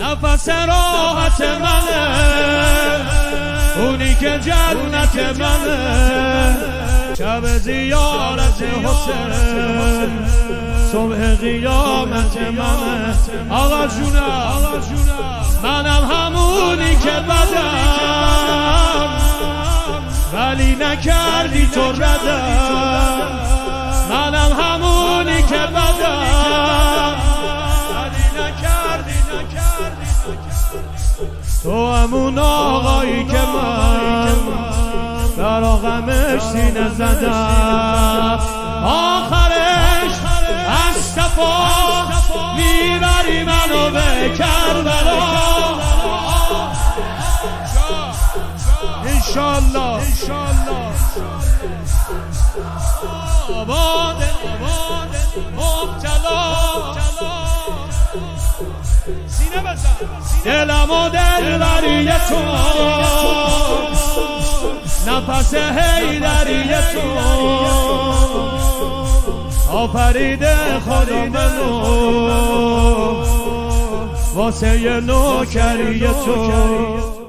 نفس راحت منه، اونی که جنت منه. شب زیارت حسین، صبح قیامت منه. آقا جونم، منم همونی که بدم، ولی نکردی تو ردم. منم همونی که بدم، ولی نکردی. تو همون آقایی که من برا غمش سینه زدم. آخرش از صفا میبری منو به کربلا. انشالله آباد مبتلا. سینه بزن دلم و دلبری تو، نفس حیدری تو. آفریده خدا منو واسه نوکری تو.